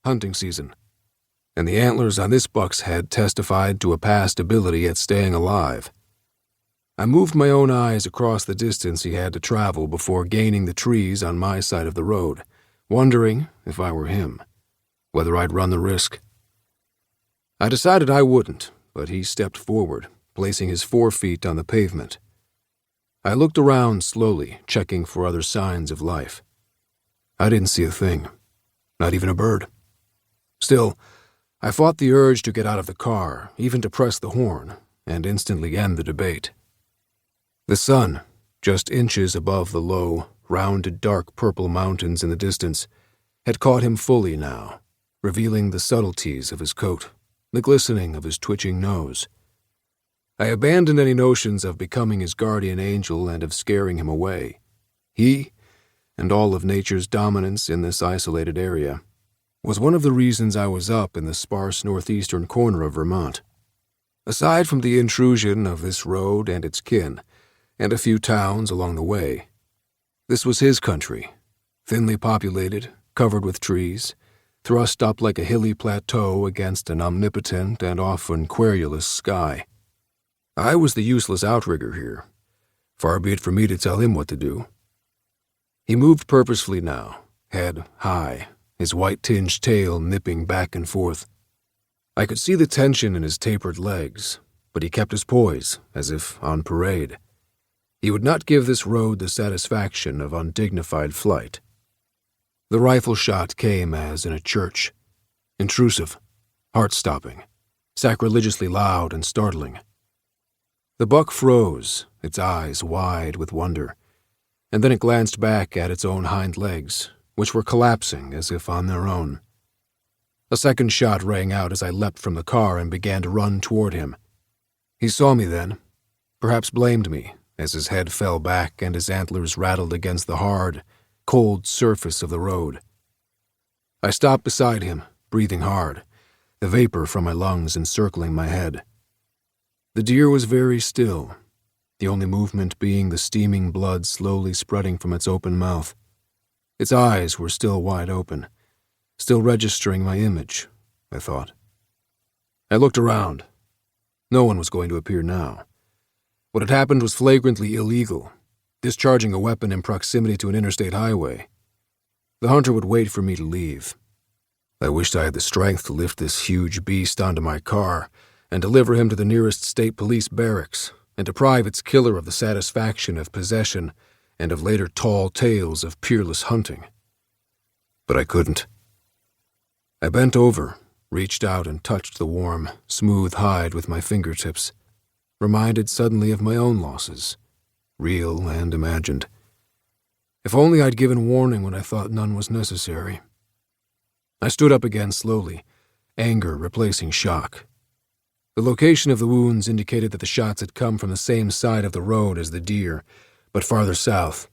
hunting season, and the antlers on this buck's head testified to a past ability at staying alive. I moved my own eyes across the distance he had to travel before gaining the trees on my side of the road, wondering, if I were him, whether I'd run the risk. I decided I wouldn't, but he stepped forward, placing his forefeet on the pavement. I looked around slowly, checking for other signs of life. I didn't see a thing, not even a bird. Still, I fought the urge to get out of the car, even to press the horn, and instantly end the debate. The sun, just inches above the low, rounded dark purple mountains in the distance, had caught him fully now, revealing the subtleties of his coat, the glistening of his twitching nose. I abandoned any notions of becoming his guardian angel and of scaring him away. He, and all of nature's dominance in this isolated area, was one of the reasons I was up in the sparse northeastern corner of Vermont. Aside from the intrusion of this road and its kin, and a few towns along the way, this was his country, thinly populated, covered with trees, thrust up like a hilly plateau against an omnipotent and often querulous sky. I was the useless outrigger here. Far be it from me to tell him what to do. He moved purposefully now, head high, his white-tinged tail nipping back and forth. I could see the tension in his tapered legs, but he kept his poise, as if on parade. He would not give this road the satisfaction of undignified flight. The rifle shot came as in a church, intrusive, heart-stopping, sacrilegiously loud and startling. The buck froze, its eyes wide with wonder, and then it glanced back at its own hind legs, which were collapsing as if on their own. A second shot rang out as I leapt from the car and began to run toward him. He saw me then, perhaps blamed me, as his head fell back and his antlers rattled against the hard, cold surface of the road. I stopped beside him, breathing hard, the vapor from my lungs encircling my head. The deer was very still, the only movement being the steaming blood slowly spreading from its open mouth. Its eyes were still wide open, still registering my image, I thought. I looked around. No one was going to appear now. What had happened was flagrantly illegal, discharging a weapon in proximity to an interstate highway. The hunter would wait for me to leave. I wished I had the strength to lift this huge beast onto my car and deliver him to the nearest state police barracks and deprive its killer of the satisfaction of possession and of later tall tales of peerless hunting. But I couldn't. I bent over, reached out and touched the warm, smooth hide with my fingertips, reminded suddenly of my own losses, real and imagined. If only I'd given warning when I thought none was necessary. I stood up again slowly, anger replacing shock. The location of the wounds indicated that the shots had come from the same side of the road as the deer, but farther south.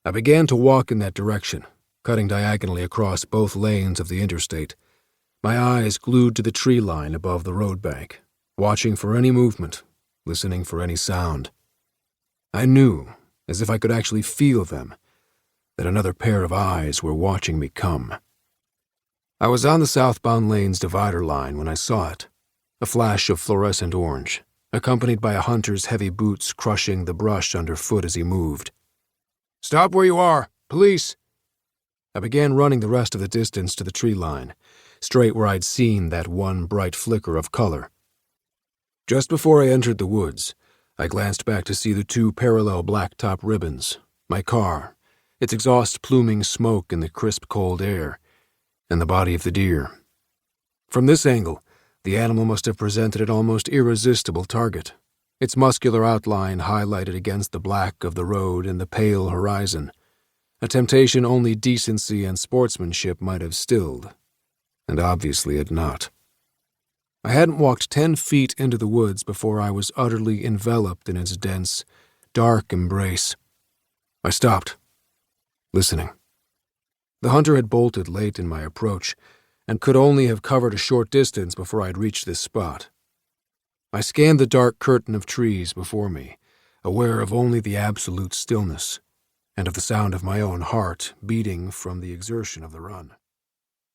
I began to walk in that direction, cutting diagonally across both lanes of the interstate, my eyes glued to the tree line above the road bank, watching for any movement, listening for any sound. I knew, as if I could actually feel them, that another pair of eyes were watching me come. I was on the southbound lane's divider line when I saw it, a flash of fluorescent orange, accompanied by a hunter's heavy boots crushing the brush underfoot as he moved. "Stop where you are! Police!" I began running the rest of the distance to the tree line, straight where I'd seen that one bright flicker of color. Just before I entered the woods, I glanced back to see the two parallel blacktop ribbons, my car, its exhaust pluming smoke in the crisp cold air, and the body of the deer. From this angle, the animal must have presented an almost irresistible target, its muscular outline highlighted against the black of the road and the pale horizon, a temptation only decency and sportsmanship might have stilled, and obviously had not. I hadn't walked 10 feet into the woods before I was utterly enveloped in its dense, dark embrace. I stopped, listening. The hunter had bolted late in my approach, and could only have covered a short distance before I'd reached this spot. I scanned the dark curtain of trees before me, aware of only the absolute stillness, and of the sound of my own heart beating from the exertion of the run.